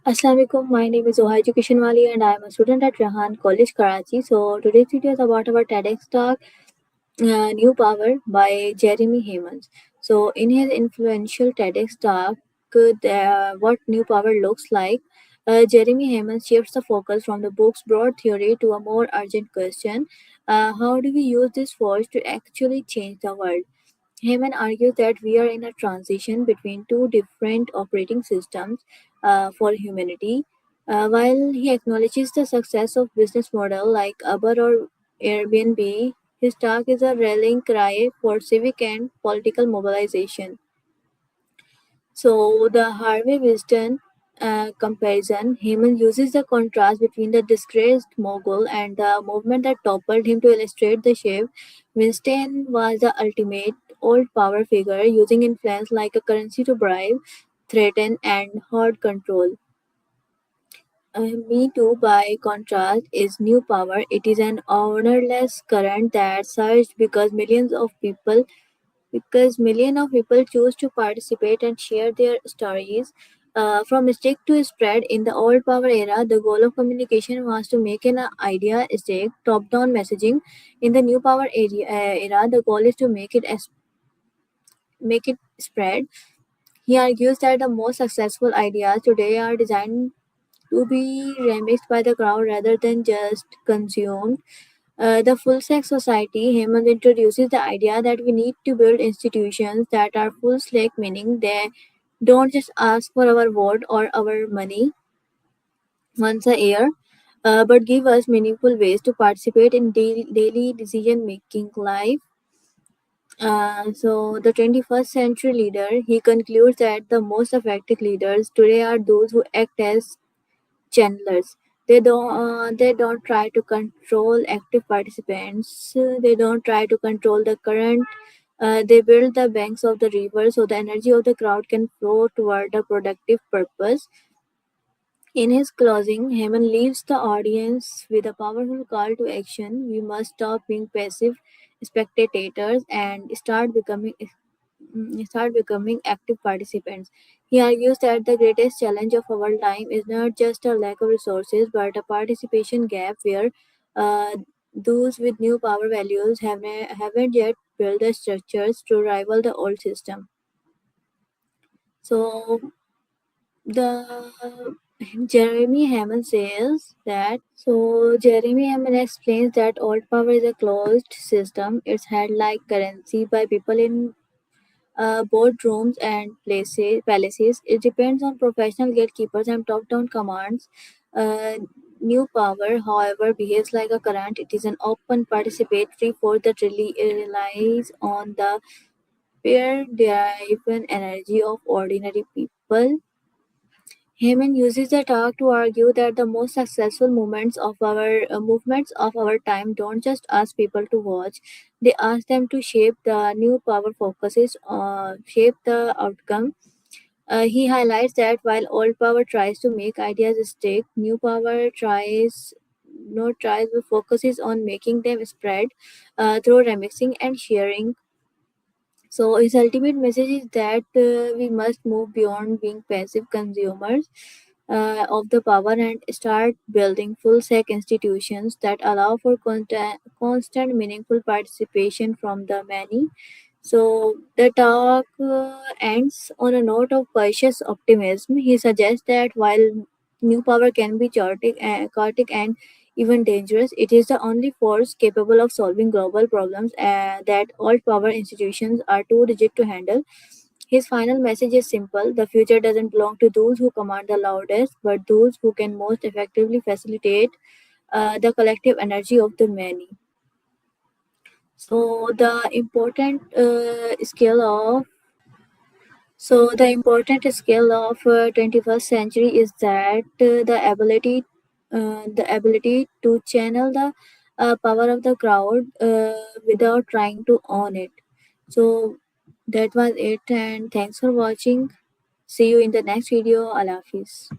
Assalamualaikum. My name is Zoha Education Wali and I am a student at Rahan College, Karachi. So today's video is about our TEDx talk, New Power by Jeremy Hammonds. So in his influential TEDx talk, what New Power looks like, Jeremy Hammonds shifts the focus from the book's broad theory to a more urgent question: how do we use this force to actually change the world? Heyman argues that we are in a transition between two different operating systems for humanity. While he acknowledges the success of business models like Uber or Airbnb, his talk is a rallying cry for civic and political mobilization. So the Harvey Weinstein comparison, Heyman uses the contrast between the disgraced mogul and the movement that toppled him to illustrate the shift. Weinstein was the ultimate old power figure, using influence like a currency to bribe, threaten, and hoard control. Me Too, by contrast, is new power. It is an ownerless current that surged because millions of people choose to participate and share their stories. From stick to spread, in the old power era, the goal of communication was to make an idea stick, top-down messaging. In the new era, the goal is to make it spread. He argues that the most successful ideas today are designed to be remixed by the crowd rather than just consumed. The full sex society, Hemant introduces the idea that we need to build institutions that are full slake, meaning they don't just ask for our vote or our money once a year, but give us meaningful ways to participate in daily decision making life. The 21st century leader, he concludes that the most effective leaders today are those who act as channelers. They don't try to control active participants. They don't try to control the current. They build the banks of the river so the energy of the crowd can flow toward a productive purpose. In his closing, Heyman leaves the audience with a powerful call to action. We must stop being passive spectators and start becoming active participants. He argues that the greatest challenge of our time is not just a lack of resources, but a participation gap where uh, those with new power values haven't yet built the structures to rival the old system. So the Jeremy Hammond says that. So Jeremy Hammond explains that old power is a closed system. It's held like currency by people in boardrooms and palaces. It depends on professional gatekeepers and top-down commands. Uh, New power, however, behaves like a current. It is an open participatory force that really relies on the peer-driven energy of ordinary people. Heyman uses the talk to argue that the most successful movements of our time don't just ask people to watch; they ask them to shape the new power focuses, shape the outcome. He highlights that while old power tries to make ideas stick, new power tries but focuses on making them spread through remixing and sharing. So his ultimate message is that we must move beyond being passive consumers of the power and start building full sec institutions that allow for constant meaningful participation from the many. So the talk ends on a note of cautious optimism. He suggests that while new power can be chaotic and even dangerous, it is the only force capable of solving global problems that all power institutions are too rigid to handle. His final message is simple: the future doesn't belong to those who command the loudest, but those who can most effectively facilitate the collective energy of the many. So the important skill of the important skill of 21st century is that the ability to channel the power of the crowd without trying to own it. So that was it, and thanks for watching. See you in the next video. Allah Hafiz.